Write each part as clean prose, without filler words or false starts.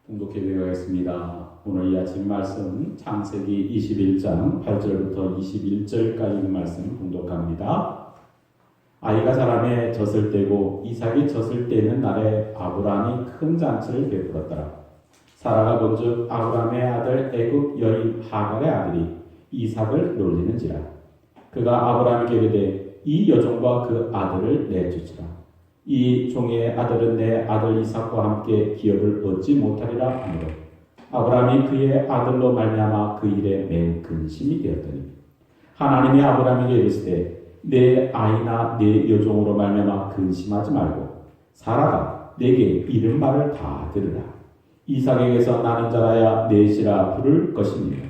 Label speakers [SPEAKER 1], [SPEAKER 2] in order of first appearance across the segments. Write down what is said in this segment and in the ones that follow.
[SPEAKER 1] 봉독해 드리겠습니다. 오늘 이 아침 말씀 창세기 21장 8절부터 21절까지 있는 말씀 봉독합니다. 아이가 사람에 젖을 떼고 이삭이 젖을 떼는 날에 아브라함이 큰 잔치를 베풀었더라. 사라가 본즉 아브라함의 아들 애굽 여인 하갈의 아들이 이삭을 놀리는지라. 그가 아브라함에게 이르되 이 여종과 그 아들을 내주시라. 이 종의 아들은 내 아들 이삭과 함께 기업을 얻지 못하리라 하므로 아브라함이 그의 아들로 말미암아 그 일에 매우 근심이 되었더니 하나님이 아브라함에게 이르시되 내 아이나 내 여종으로 말미암아 근심하지 말고 사라가 내게 이른 말을 다 들으라. 이삭에게서 나는 자라야 넷이라 부를 것이니라.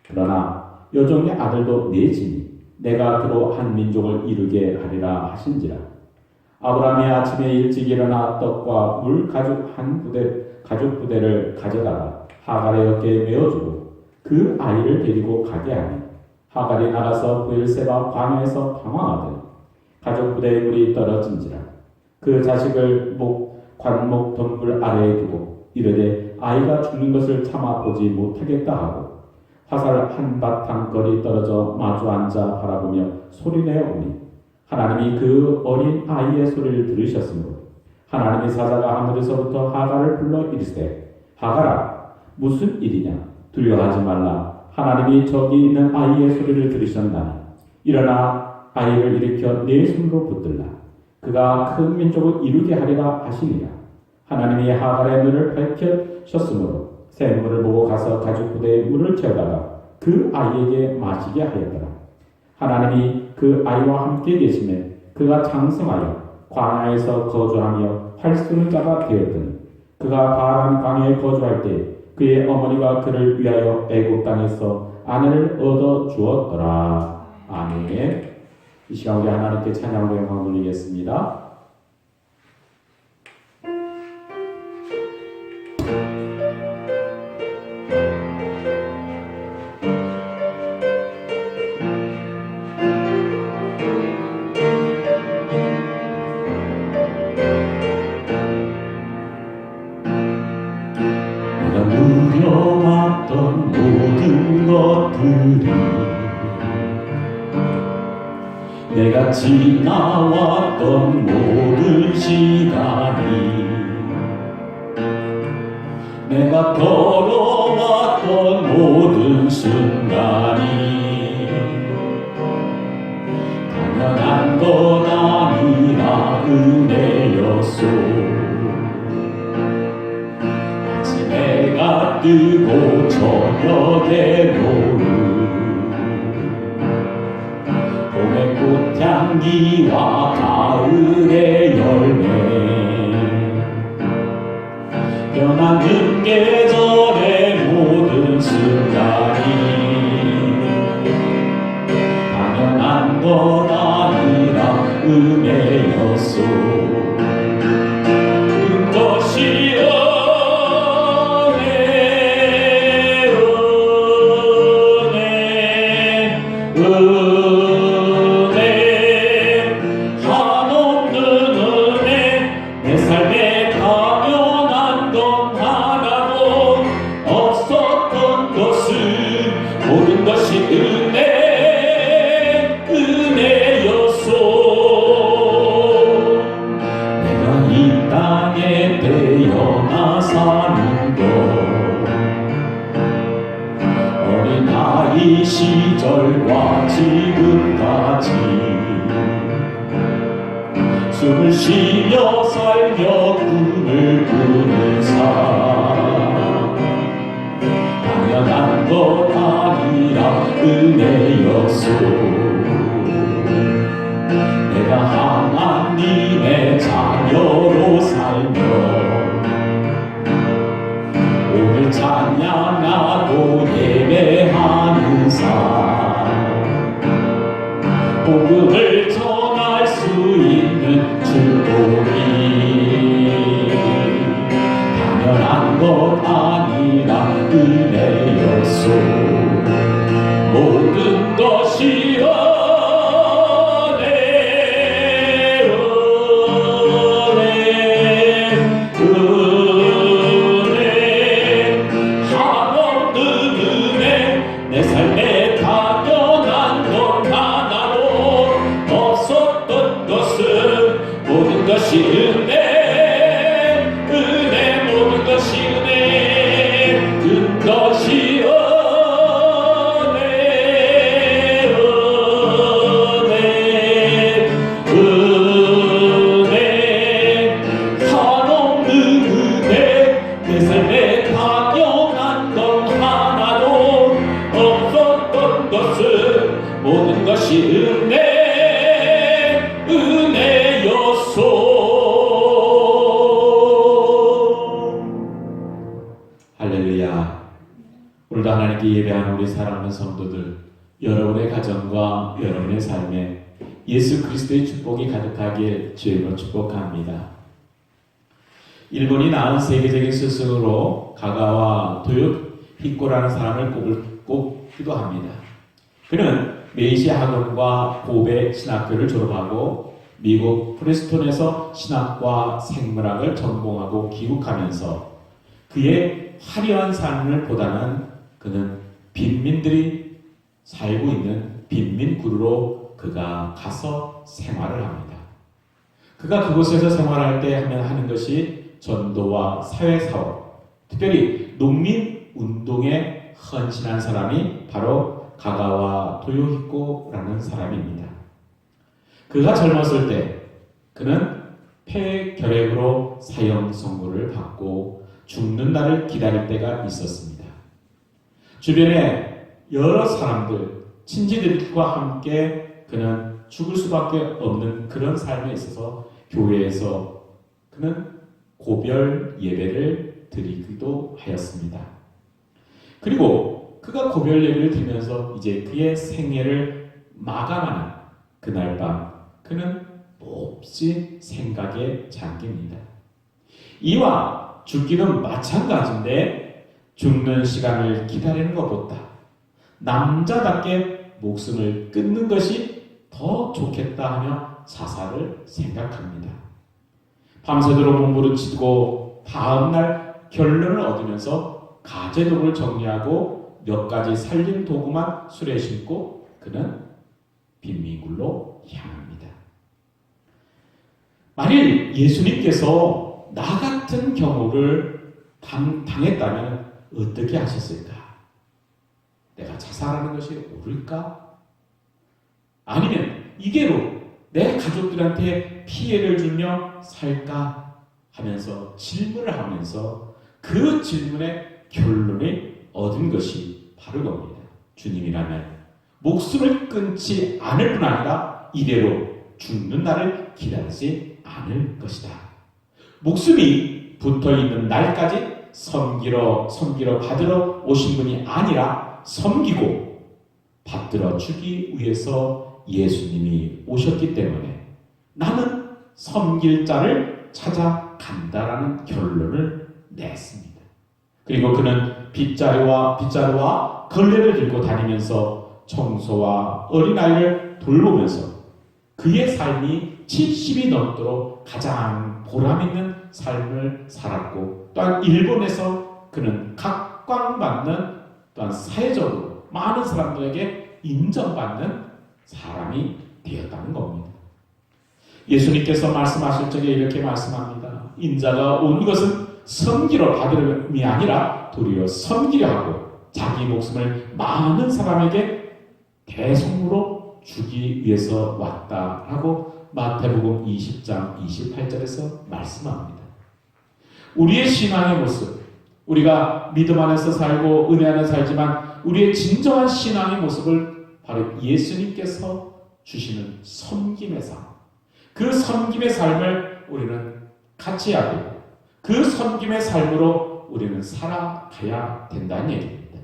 [SPEAKER 1] 그러나 여종의 아들도 넷이니 내가 그로 한 민족을 이루게 하리라 하신지라. 아브라함이 아침에 일찍 일어나 떡과 물 가죽 부대를 가져다가 하갈의 어깨에 메어주고 그 아이를 데리고 가게 하니 하갈이 나가서 브엘세바 광야에서 방황하더니 가죽 부대의 물이 떨어진지라. 그 자식을 관목 덤불 아래에 두고 이르되 아이가 죽는 것을 참아 보지 못하겠다 하고 화살 한바탕 거리 떨어져 마주 앉아 바라보며 소리내어 오니 하나님이 그 어린 아이의 소리를 들으셨으므로 하나님의 사자가 하늘에서부터 하갈을 불러 이르시되 하갈아 무슨 일이냐 두려워하지 말라. 하나님이 저기 있는 아이의 소리를 들으셨나니 일어나 아이를 일으켜 네 손으로 붙들라. 그가 큰 민족을 이루게 하리라 하시니라. 하나님이 하갈의 눈을 밝히셨으므로 샘물을 보고 가서 가죽 부대에 물을 채우다가 그 아이에게 마시게 하였더라. 하나님이 그 아이와 함께 계시매 그가 장성하여 광야에서 거주하며 활쏘는 자가 되었더니 그가 바란 광야에 거주할 때 그의 어머니가 그를 위하여 애굽 땅에서 아내를 얻어 주었더라. 아멘. 이 시간 우리 하나님께 찬양으로 영광 돌리겠습니다. 누려왔던 모든 것들이 내가 지나왔던 모든 시간이 내가 걸어왔던 모든 순간이 당연한 것 아니라 은혜였소. 해가 뜨고 저녁에 노을 봄의 꽃향기와 가을의 열매 변하는 계절의 모든 순간이 당연한 것 아니라 은혜였소. 그것이 어린아이 시절과 지금까지 숨을 쉬며 살며 꿈을 꾸는 삶 당연한 것 아니라 은혜였소. 내가 하나님의 자녀로 살며 오늘 찬양하고 예배하는 삶 복음을 전할 수 있는 축복이 당연한 것 아니라 은혜였소. 모든 것이 은혜 것이 은혜, 은혜, 모든 것이 은혜, 큰 것이 모든 것이 은혜, 은혜였소. 할렐루야. 오늘도 하나님께 예배하는 우리 사랑하는 성도들, 여러분의 가정과 여러분의 삶에 예수 그리스도의 축복이 가득하길 주님으로 축복합니다. 일본이 낳은 세계적인 스승으로 가가와 도요 히코라는 사람을 꼽기도 합니다. 그는 메이시 학원과 고베 신학교를 졸업하고 미국 프레스톤에서 신학과 생물학을 전공하고 귀국하면서 그의 화려한 삶을 보다는 그는 빈민들이 살고 있는 빈민구루로 그가 가서 생활을 합니다. 그가 그곳에서 생활할 때 하는 것이 전도와 사회사업, 특별히 농민운동에 헌신한 사람이 바로 가가와 도요히코라는 사람입니다. 그가 젊었을 때 그는 폐결핵으로 사형 선고를 받고 죽는 날을 기다릴 때가 있었습니다. 주변에 여러 사람들, 친지들과 함께 그는 죽을 수밖에 없는 그런 삶에 있어서 교회에서 그는 고별 예배를 드리기도 하였습니다. 그리고 그가 고별 예배를 드리면서 이제 그의 생애를 마감하는 그날 밤 그는 몹시 생각에 잠깁니다. 이와 죽기는 마찬가지인데 죽는 시간을 기다리는 것보다 남자답게 목숨을 끊는 것이 더 좋겠다 하며 자살을 생각합니다. 밤새도록 몸부림치고 다음날 결론을 얻으면서 가재도구를 정리하고 몇 가지 살림 도구만 술에 싣고 그는 빈민굴로 향합니다. 만일 예수님께서 나 같은 경우를 당했다면 어떻게 하셨을까? 내가 자살하는 것이 옳을까? 아니면 이게로 내 가족들한테 피해를 주며 살까? 하면서 질문을 하면서 그 질문의 결론을 얻은 것이 바로 겁니다. 주님이라면 목숨을 끊지 않을 뿐 아니라 이대로 죽는 날을 기다리지 않을 것이다. 목숨이 붙어있는 날까지 섬기러 받으러 오신 분이 아니라 섬기고 받들어 주기 위해서 예수님이 오셨기 때문에 나는 섬길 자를 찾아간다라는 결론을 냈습니다. 그리고 그는 빗자루와 걸레를 들고 다니면서 청소와 어린아이를 돌보면서 그의 삶이 70이 넘도록 가장 보람있는 삶을 살았고 또한 일본에서 그는 각광받는 또한 사회적으로 많은 사람들에게 인정받는 사람이 되었다는 겁니다. 예수님께서 말씀하실 적에 이렇게 말씀합니다. 인자가 온 것은 섬기러 받으름이 아니라 도리어 섬기려 하고 자기 목숨을 많은 사람에게 대속으로 주기 위해서 왔다라고 마태복음 20장 28절에서 말씀합니다. 우리의 신앙의 모습, 우리가 믿음 안에서 살고 은혜 안에 살지만 우리의 진정한 신앙의 모습을 바로 예수님께서 주시는 섬김의 삶, 그 섬김의 삶을 우리는 같이 하고 그 섬김의 삶으로 우리는 살아가야 된다는 얘기입니다.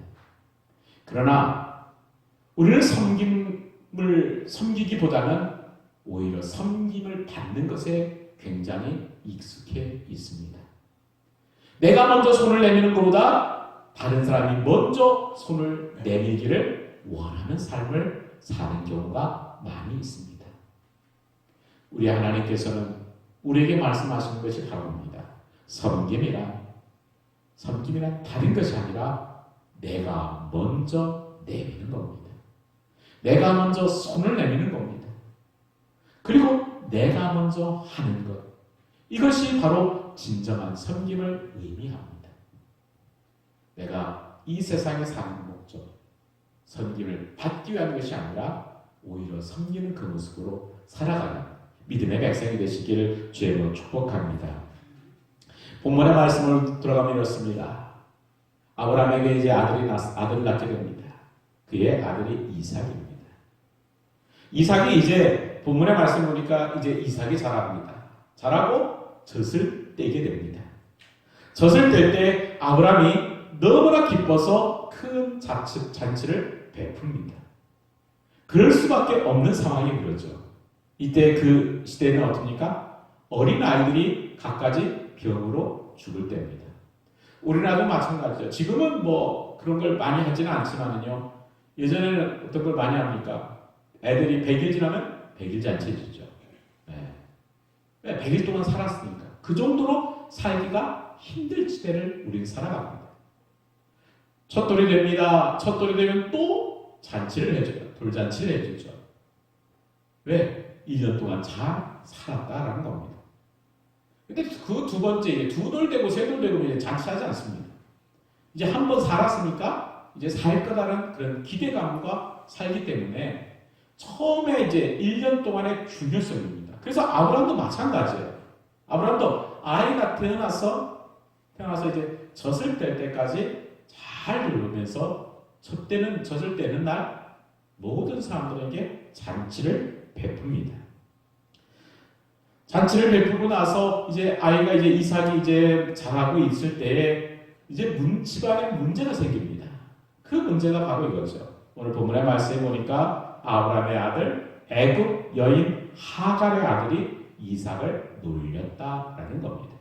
[SPEAKER 1] 그러나 우리는 섬기기보다는 오히려 섬김을 받는 것에 굉장히 익숙해 있습니다. 내가 먼저 손을 내미는 것보다 다른 사람이 먼저 손을 내밀기를 원하는 삶을 사는 경우가 많이 있습니다. 우리 하나님께서는 우리에게 말씀하시는 것이 바로입니다. 섬김이란 다른 것이 아니라 내가 먼저 내미는 겁니다. 내가 먼저 손을 내미는 겁니다. 그리고 내가 먼저 하는 것, 이것이 바로 진정한 섬김을 의미합니다. 내가 이 세상에 사는 목적, 섬김을 받기 위한 것이 아니라 오히려 섬기는 그 모습으로 살아가는 믿음의 백성이 되시기를 주의 축복합니다. 본문의 말씀을 들어가면 이렇습니다. 아브라함에게 이제 아들을 낳게 됩니다. 그의 아들이 이삭입니다. 이삭이 이제 본문의 말씀 보니까 이제 이삭이 자랍니다. 자라고 젖을 떼게 됩니다. 젖을 뗄 때 아브라함이 너무나 기뻐서 큰 잔치를 베풉니다. 그럴 수밖에 없는 상황이 그렇죠. 이때 그 시대는 어떻습니까? 어린 아이들이 갖가지 병으로 죽을 때입니다. 우리나라도 마찬가지죠. 지금은 뭐 그런 걸 많이 하지는 않지만요. 예전에는 어떤 걸 많이 합니까? 애들이 100일 지나면 100일 잔치 해주죠. 네. 100일 동안 살았으니까. 그 정도로 살기가 힘들 시대를 우리는 살아갑니다. 첫돌이 됩니다. 첫돌이 되면 또 잔치를 해줘요. 돌잔치를 해주죠. 왜? 1년 동안 잘 살았다라는 겁니다. 근데 그 두 번째, 두 돌 되고 세 돌 되고 이제 잔치하지 않습니다. 이제 한 번 살았으니까 이제 살 거다라는 그런 기대감과 살기 때문에 처음에 이제 1년 동안의 중요성입니다. 그래서 아브라함도 마찬가지예요. 아브라함도 아이가 태어나서 이제 젖을 뗄 때까지 잘 돌보면서 젖을 떼는 날 모든 사람들에게 잔치를 베풉니다. 잔치를 베푸고 나서 이제 아이가 이제 이삭이 이제 자라고 있을 때에 이제 집안에 문제가 생깁니다. 그 문제가 바로 이거죠. 오늘 본문의 말씀에 보니까 아브라함의 아들 애굽 여인 하갈의 아들이 이삭을 놀렸다라는 겁니다.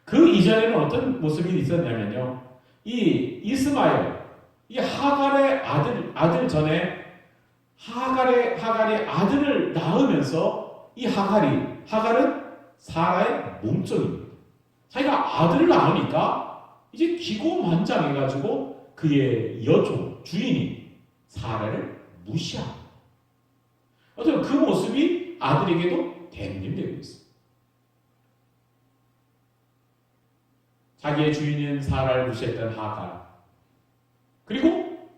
[SPEAKER 1] 그 이전에는 어떤 모습이 있었냐면요. 이 이스마엘, 이 하갈의 아들 전에 하갈이 아들을 낳으면서 이 하갈은 사라의 몸종입니다. 자기가 아들을 낳으니까 이제 기고만장해가지고 그의 여종, 주인이 사라를 무시합니다. 어떤 그 모습이 아들에게도 대응되고 있습니다. 자기의 주인인 사라를 무시했던 하갈, 그리고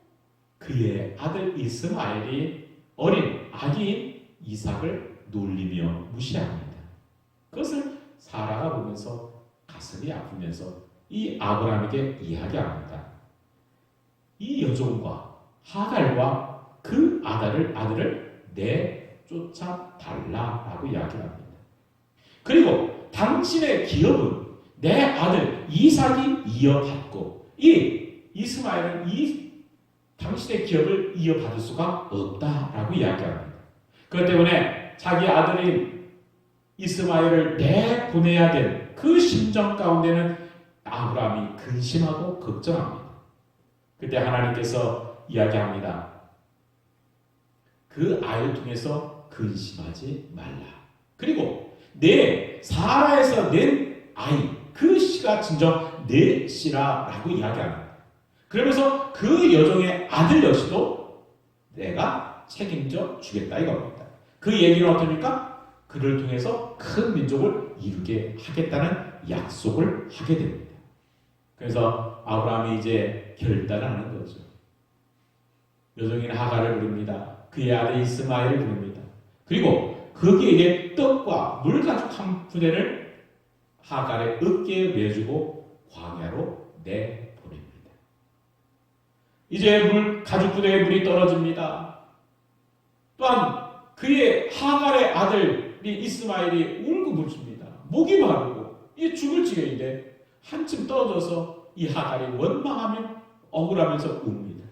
[SPEAKER 1] 그의 아들 이스마엘이 어린 아기인 이삭을 놀리며 무시합니다. 그것을 사라가 보면서 가슴이 아프면서 이 아브라함에게 이야기합니다. 이 여종과 하갈과 그 아들을 내쫓아 달라라고 이야기합니다. 그리고 당신의 기업은 내 아들 이삭이 이어받고 이 이스마엘은 당신의 기업을 이어받을 수가 없다라고 이야기합니다. 그렇기 때문에 자기 아들인 이스마엘을 내보내야 될 그 심정 가운데는 아브라함이 근심하고 걱정합니다. 그때 하나님께서 이야기합니다. 그 아이를 통해서 근심하지 말라. 그리고 내 사라에서 낸 아이, 그 씨가 진정 내 씨라라고 이야기합니다. 그러면서 그 여종의 아들 역시도 내가 책임져 주겠다 이겁니다. 그 얘기는 어떻습니까? 그를 통해서 큰 민족을 이루게 하겠다는 약속을 하게 됩니다. 그래서 아브라함이 이제 결단을 하는 거죠. 여종인 하갈을 부릅니다. 그의 아들 이스마엘을 부릅니다. 그리고 거기에 떡과 물 가죽 한 부대를 하갈의 어깨에 매주고 광야로 내보냅니다. 이제 가죽 부대에 물이 떨어집니다. 또한 그의 하갈의 아들이 이스마엘이 울고불습니다. 목이 마르고 이게 죽을 지경인데 한층 떨어져서 이 하갈이 원망하며 억울하면서 웁니다.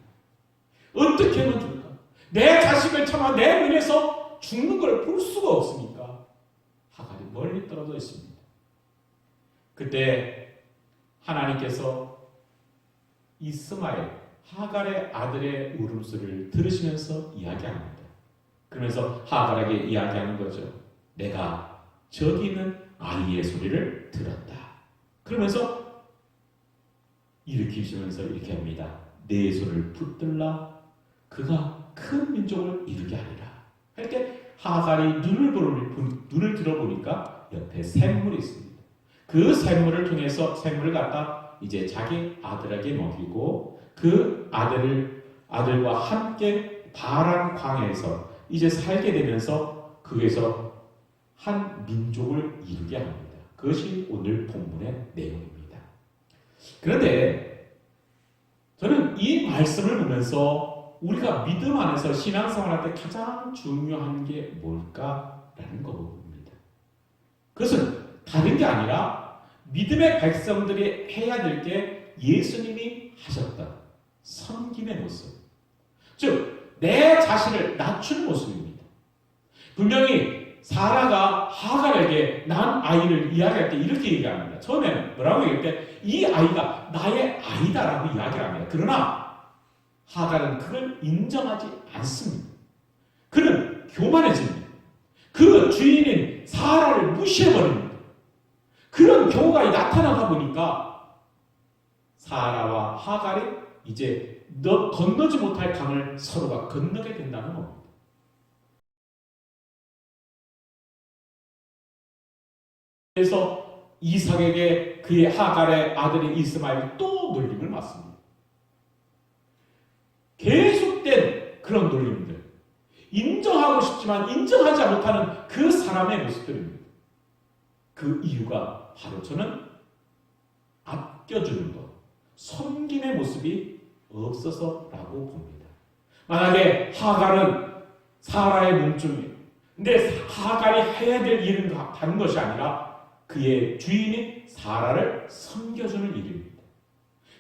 [SPEAKER 1] 어떻게 하면 좋을까? 내 자식을 차마 내 눈에서 죽는 걸 볼 수가 없으니까 하갈이 멀리 떨어져 있습니다. 그때 하나님께서 이스마엘 하갈의 아들의 울음소리를 들으시면서 이야기합니다. 그러면서 하갈에게 이야기하는 거죠. 내가 저기 있는 아이의 소리를 들었다. 그러면서 일으키시면서 이렇게 합니다. 내 손을 붙들라 그가 큰 민족을 이루게 하리라. 할 때 하갈이 눈을 들어보니까 옆에 샘물이 있습니다. 그 샘물을 통해서 샘물을 갖다 이제 자기 아들에게 먹이고 그 아들과 함께 바란 광야에서 이제 살게 되면서 거기에서 한 민족을 이루게 합니다. 그것이 오늘 본문의 내용입니다. 그런데 저는 이 말씀을 보면서 우리가 믿음 안에서 신앙생활할 때 가장 중요한 게 뭘까라는 거 봅니다. 그것은 다른 게 아니라 믿음의 백성들이 해야 될 게 예수님이 하셨던 섬김의 모습. 즉, 내 자신을 낮춘 모습입니다. 분명히 사라가 하갈에게 난 아이를 이야기할 때 이렇게 얘기합니다. 처음에는 뭐라고 얘기할 때 이 아이가 나의 아이다라고 이야기를 합니다. 그러나 하갈은 그걸 인정하지 않습니다. 그는 교만해집니다. 그 주인인 사라를 무시해버립니다. 그런 경우가 나타나다 보니까 사라와 하갈이 이제 건너지 못할 강을 서로가 건너게 된다는 겁니다. 그래서 이삭에게 그의 하갈의 아들인 이스마엘이 또 놀림을 맞습니다. 계속된 그런 놀림들. 인정하고 싶지만 인정하지 못하는 그 사람의 모습들입니다. 그 이유가 바로 저는 아껴주는 것, 섬김의 모습이 없어서라고 봅니다. 만약에 하갈은 사라의 몸종이에요. 근데 하갈이 해야 될 일은 다른 것이 아니라 그의 주인인 사라를 섬겨주는 일입니다.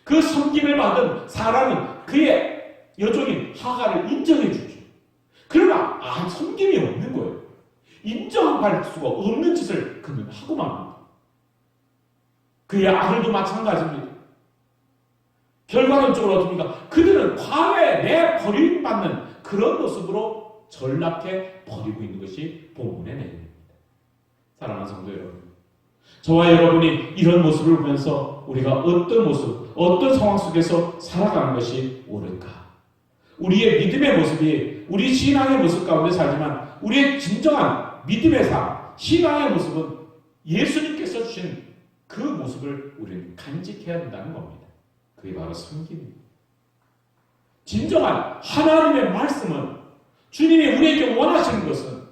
[SPEAKER 1] 그 섬김을 받은 사라는 그의 여종인 하갈을 인정해 주죠. 그러나 섬김이 없는 거예요. 인정할 수가 없는 짓을 그는 하고 맙니다. 그의 아들도 마찬가지입니다. 결과론적으로 어떻습니까? 그들은 광야에 내버림받는 그런 모습으로 전락해 버리고 있는 것이 본문의 내용입니다. 사랑하는 성도 여러분, 저와 여러분이 이런 모습을 보면서 우리가 어떤 모습, 어떤 상황 속에서 살아가는 것이 옳을까? 우리의 믿음의 모습이 우리 신앙의 모습 가운데 살지만 우리의 진정한 믿음의 삶, 신앙의 모습은 예수님께서 주신 그 모습을 우리는 간직해야 된다는 겁니다. 그게 바로 섬김입니다. 진정한 하나님의 말씀은 주님이 우리에게 원하시는 것은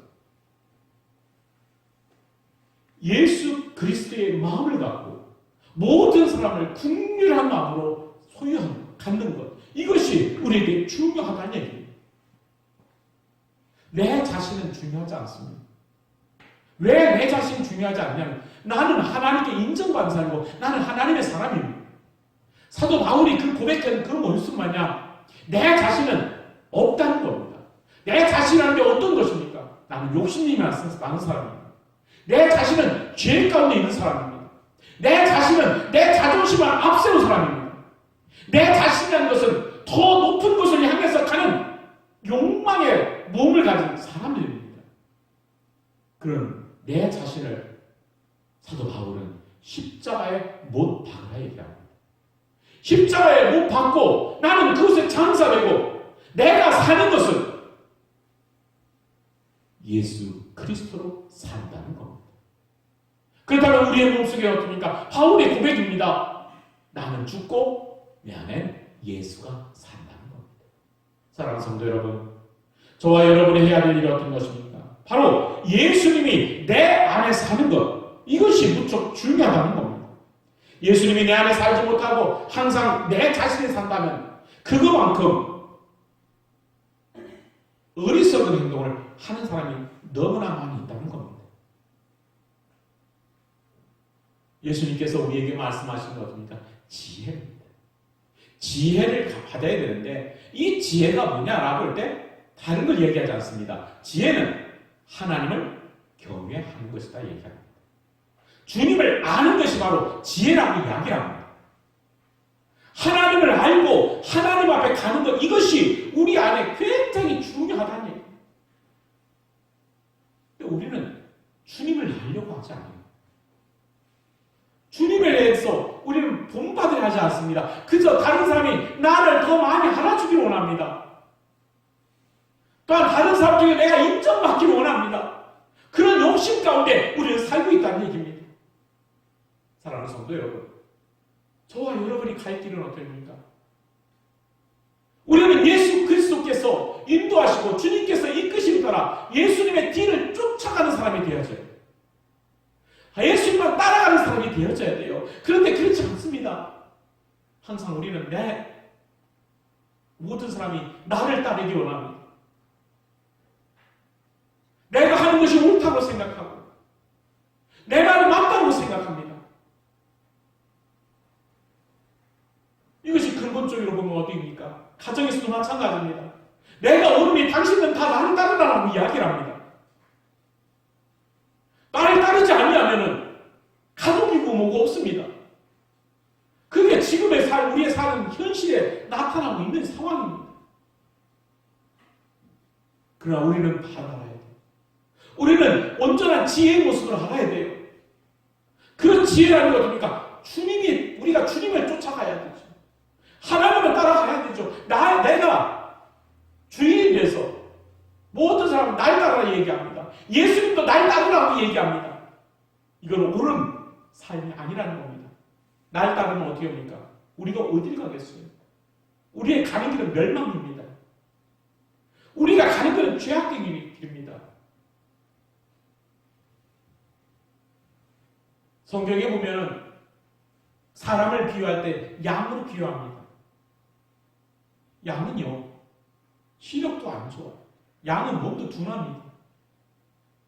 [SPEAKER 1] 예수 그리스도의 마음을 갖고 모든 사람을 긍휼한 마음으로 갖는 것. 이것이 우리에게 중요하다는 얘기입니다. 내 자신은 중요하지 않습니다. 왜 내 자신이 중요하지 않냐면 나는 하나님께 인정받는 사람이고 나는 하나님의 사람입니다. 사도 바울이 그 고백한 그 모습 마냥 내 자신은 없다는 겁니다. 내 자신이라는 게 어떤 것입니까? 나는 욕심이 많은 사람입니다. 내 자신은 죄 가운데 있는 사람입니다. 내 자신은 내 자존심을 앞세운 사람입니다. 내 자신이라는 것은 더 높은 곳을 향해서 가는 욕망의 몸을 가진 사람들입니다. 그런 내 자신을 사도 바울은 십자가에 못 박으라 얘기합니다. 십자가에 못 박고 나는 그것에 장사되고 내가 사는 것은 예수 그리스도로 산다는 겁니다. 그렇다면 우리의 몸속에 어떻습니까? 바울의 고백입니다. 나는 죽고 내 안엔 예수가 산다는 겁니다. 사랑하는 성도 여러분, 저와 여러분이 해야 될 일이 어떤 것입니까? 바로 예수님이 내 안에 사는 것, 이것이 무척 중요하다는 겁니다. 예수님이 내 안에 살지 못하고 항상 내 자신이 산다면 그거만큼 어리석은 행동을 하는 사람이 너무나 많이 있다는 겁니다. 예수님께서 우리에게 말씀하시는 것 어떻습니까? 지혜입니다. 지혜를 받아야 되는데 이 지혜가 뭐냐라고 할 때 다른 걸 얘기하지 않습니다. 지혜는 하나님을 경외하는 것이다 얘기합니다. 주님을 아는 것이 바로 지혜라고 이야기합니다. 하나님을 알고 하나님 앞에 가는 것, 이것이 우리 안에 굉장히 중요하다는 얘기입니다. 우리는 주님을 알려고 하지 않아요. 주님에 대해서 우리는 본받으려 하지 않습니다. 그저 다른 사람이 나를 더 많이 알아주기를 원합니다. 또한 다른 사람 중에 내가 인정받기를 원합니다.
[SPEAKER 2] 그런 욕심 가운데 우리는 살고 있다는 얘기입니다. 사랑하는 성도 여러분, 저와 여러분이 갈 길은 어떻습니까? 우리는 예수 그리스도께서 인도하시고 주님께서 이끄심을 따라 예수님의 뒤를 쫓아가는 사람이 되어져요. 예수님만 따라가는 사람이 되어져야 돼요. 그런데 그렇지 않습니다. 항상 우리는 모든 사람이 나를 따르기 원합니다. 내가 하는 것이 옳다고 생각하고 내 말이 맞다고 생각합니다. 이것이 근본적으로 보면 어디입니까? 가정에서도 마찬가지입니다. 내가 옳으니 당신은 다 나를 따르라는 이야기를 합니다. 나를 따르지 아니하면 가족이고 뭐고 없습니다. 그게 지금의 우리의 사는 현실에 나타나고 있는 상황입니다. 그러나 우리는 바로 알아야 돼요. 우리는 온전한 지혜의 모습을 알아야 돼요. 그 지혜라는 게 어떻습니까? 우리가 주님을 쫓아가야 되죠. 하나님을 따라가야 되죠. 내가 주인이 돼서 모든 사람은 날 따르라 얘기합니다. 예수님도 날 따르라고 얘기합니다. 이건 옳은 삶이 아니라는 겁니다. 날 따르면 어떻게 합니까? 우리가 어딜 가겠어요? 우리의 가는 길은 멸망입니다. 우리가 가는 길은 죄악의 길입니다. 성경에 보면 사람을 비유할 때 양으로 비유합니다. 양은요, 시력도 안 좋아요. 양은 몸도 둔합니다.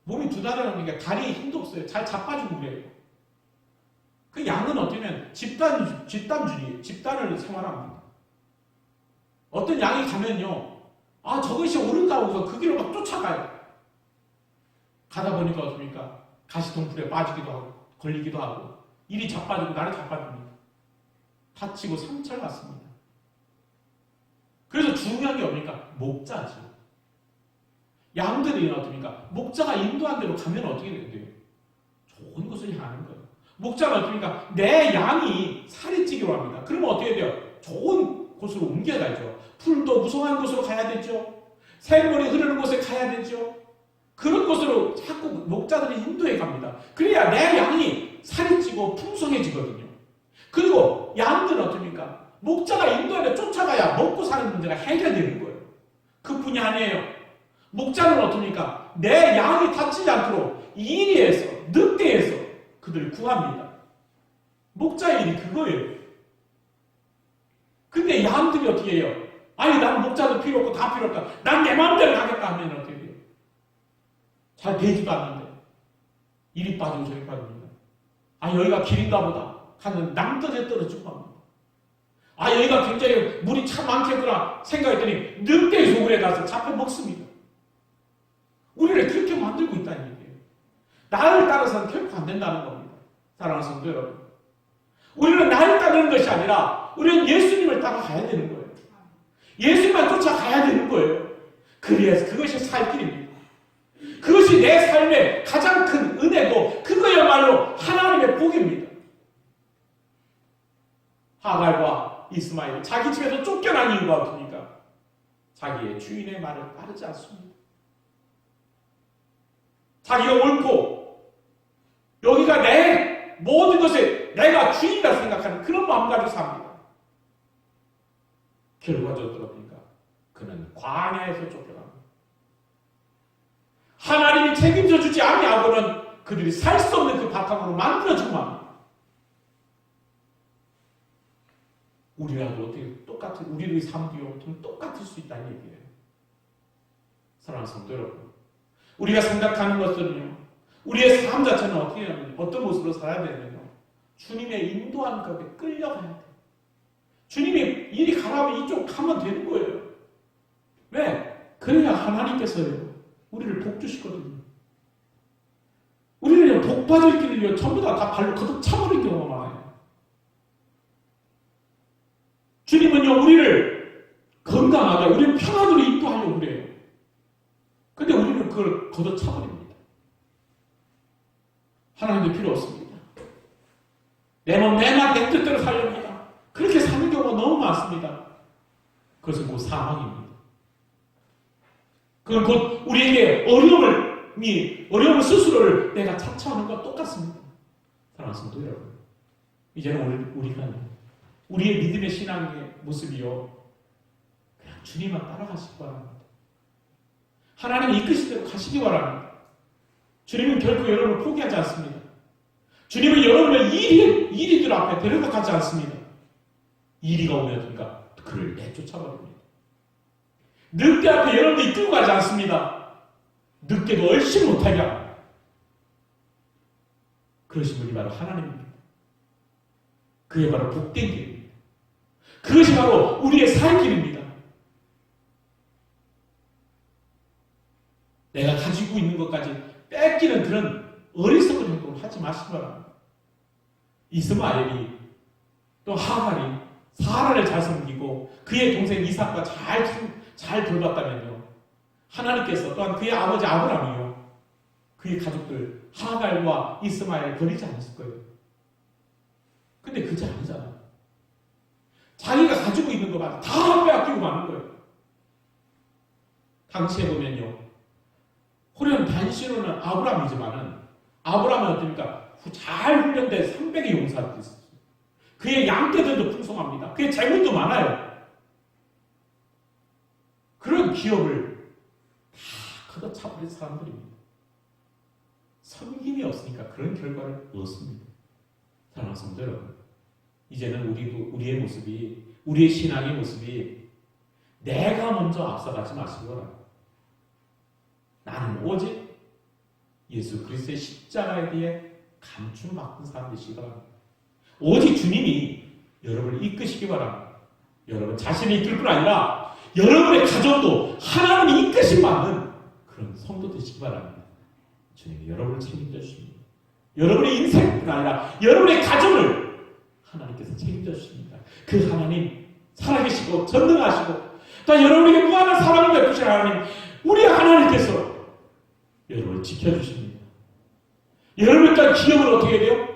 [SPEAKER 2] 몸이 둔하다 보니까 다리에 힘도 없어요. 잘 자빠지고 그래요. 그 양은 어쩌면 집단주의, 집단을 생활합니다. 어떤 양이 가면요, 저것이 옳은가 해서 그 길을 막 쫓아가요. 가다 보니까 어떻습니까? 가시덤불에 빠지기도 하고, 걸리기도 하고, 이리 자빠지고 나를 자빠집니다. 다치고 상처를 받습니다. 그래서 중요한 게 뭡니까? 목자죠. 양들이 어떻습니까? 목자가 인도한 대로 가면 어떻게 돼요? 좋은 곳을 향하는 거예요. 목자가 어떻습니까? 내 양이 살이 찌기로 합니다. 그러면 어떻게 돼요? 좋은 곳으로 옮겨가죠. 풀도 무성한 곳으로 가야 되죠. 샘물이 흐르는 곳에 가야 되죠. 그런 곳으로 자꾸 목자들이 인도해 갑니다. 그래야 내 양이 살이 찌고 풍성해지거든요. 그리고 양들은 어떻습니까? 목자가 인도하여 쫓아가야 먹고 사는 문제가 해결되는 거예요. 그뿐이 아니에요. 목자는 어떻습니까? 내 양이 다치지 않도록 이리에서 늑대에서 그들을 구합니다. 목자의 일이 그거예요. 근데 양들이 어떻게 해요? 난 목자도 필요 없고 다 필요 없다. 난 내 마음대로 가겠다 하면 어떻게 돼요? 잘 되지도 않는데 이리 빠지고 저리 빠집니다. 여기가 길인가 보다 하는 낭떠러지에 떨어지고 합니다. 여기가 굉장히 물이 참 많겠구나 생각했더니 늑대의 소굴에 가서 잡혀 먹습니다. 우리를 그렇게 만들고 있다는 얘기예요. 나를 따라서는 결코 안 된다는 겁니다. 사랑하는 성도 여러분, 우리는 나를 따르는 것이 아니라 우리는 예수님을 따라가야 되는 거예요. 예수님만 쫓아가야 되는 거예요. 그래서 그것이 살 길입니다. 그것이 내 삶의 가장 큰 은혜고 그거야말로 하나님의 복입니다. 하갈과 이스마엘, 자기 집에서 쫓겨난 이유가 어떻습니까? 자기의 주인의 말을 따르지 않습니다. 자기가 옳고 여기가 내 모든 것에 내가 주인이라 생각하는 그런 마음 가지고 삽니다. 결과적으로 어떻습니까? 그는 광야에서 쫓겨납니다. 하나님이 책임져 주지 아니하고는 그들이 살 수 없는 그 바탕으로 만들어주고 합니다. 우리라도 어떻게 똑같은 우리의 삶도 똑같을 수 있다는 얘기예요. 사랑하는 성도 여러분, 우리가 생각하는 것들은요, 우리의 삶 자체는 어떻게 하면 어떤 모습으로 살아야 되냐면요, 주님의 인도한 것에 끌려가야 돼요. 주님이 이리 가라면 이쪽 가면 되는 거예요. 왜? 그래야 하나님께서요, 우리를 복 주시거든요. 우리는 복 받을 길을요, 전부 다 발로 거듭 차버린 경우가 많아요. 주님은요, 우리를 건강하게, 우리를 평안으로 인도하려고 그래요. 근데 우리는 그걸 걷어차버립니다. 하나님도 필요 없습니다. 내 몸, 내 맘, 내 뜻대로 살렵니다. 그렇게 사는 경우가 너무 많습니다. 그것은 곧 사망입니다. 그건 곧 우리에게 어려움을 어려운 스스로를 내가 자처하는 것과 똑같습니다. 사랑하는 성도 여러분, 이제는 우리가 우리의 믿음의 신앙의 모습이요, 그냥 주님만 따라가시기 바랍니다. 하나님이 이끄신 대로 가시기 바랍니다. 주님은 결코 여러분을 포기하지 않습니다. 주님은 여러분을 이리들 앞에 데려다 가지 않습니다. 이리가 오면 그를 내쫓아버립니다. 늑대 앞에 여러분을 이끌고 가지 않습니다. 늑대도 얼씬 못하게 합니다. 그러신 분이 바로 하나님입니다. 그게 바로 복된 길입니다. 그것이 바로 우리의 살 길입니다. 내가 가지고 있는 것까지 뺏기는 그런 어리석은 행동을 하지 마시기 바랍니다. 이스마엘이 또 하갈이 사라를 잘 섬기고 그의 동생 이삭과 잘 돌봤다면요, 하나님께서 또한 그의 아버지 아브라함이요, 그의 가족들 하갈과 이스마엘을 버리지 않았을 거예요. 근데 그게 아니잖아요. 자기가 가지고 있는 것만 다 빼앗기고 마는 거예요. 당시에 보면요, 호련 단신호는 아브라함이지만은, 아브라함은 어떻습니까? 잘 훈련된 300의 용사들이 있었어요. 그의 양떼들도 풍성합니다. 그의 재물도 많아요. 그런 기업을 다 걷어차버린 사람들입니다. 섬김이 없으니까 그런 결과를 얻었습니다. 사랑하는 성도 여러분, 이제는 우리의 모습이, 우리의 신앙의 모습이 내가 먼저 앞서가지 마시기 바랍니다. 나는 오직 예수 그리스도의 십자가에 대해 감춘받은 사람 되시기 바랍니다. 오직 주님이 여러분을 이끄시기 바랍니다. 여러분 자신이 이끌 뿐 아니라 여러분의 가정도 하나님이 이끄심 받는 그런 성도 되시기 바랍니다. 주님이 여러분을 책임져 주십니다. 여러분의 인생뿐 아니라 여러분의 가정을 하나님께서 책임져 주십니다. 그 하나님 살아계시고 전능하시고 또 여러분에게 무한한 사랑을 베푸신 하나님, 우리 하나님께서 여러분을 지켜주십니다. 여러분의 기업을 어떻게 해요?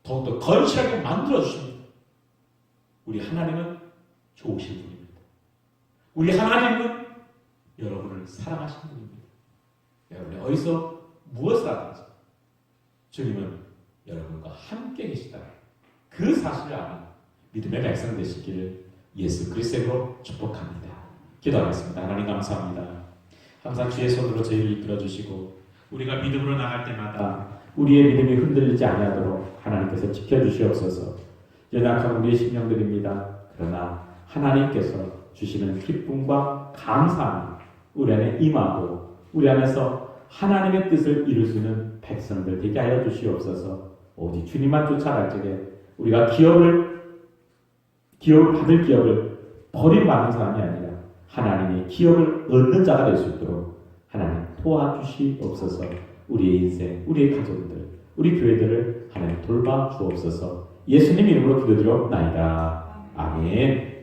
[SPEAKER 2] 더욱더 건실하게 만들어주십니다. 우리 하나님은 좋으신 분입니다. 우리 하나님은 여러분을 사랑하시는 분입니다. 여러분이 어디서 무엇을 하든지 주님은 여러분과 함께 계시다. 그 사실을 아는 믿음의 백성 되시기를 예수 그리스도로 축복합니다. 기도하겠습니다. 하나님 감사합니다. 항상 주의 손으로 저희를 이끌어주시고 우리가 믿음으로 나갈 때마다 우리의 믿음이 흔들리지 아니하도록 하나님께서 지켜주시옵소서. 연약한 우리의 심령들입니다. 그러나 하나님께서 주시는 기쁨과 감사함이 우리 안에 임하고 우리 안에서 하나님의 뜻을 이룰 수 있는 백성들 되게 하여 주시옵소서. 오직 주님만 쫓아갈 적에 우리가 받을 기업을 버림받는 사람이 아니라 하나님의 기업을 얻는 자가 될 수 있도록 하나님 도와주시옵소서. 우리의 인생, 우리의 가족들, 우리 교회들을 하나님 돌봐 주옵소서. 예수님 이름으로 기도드려옵나이다. 아멘.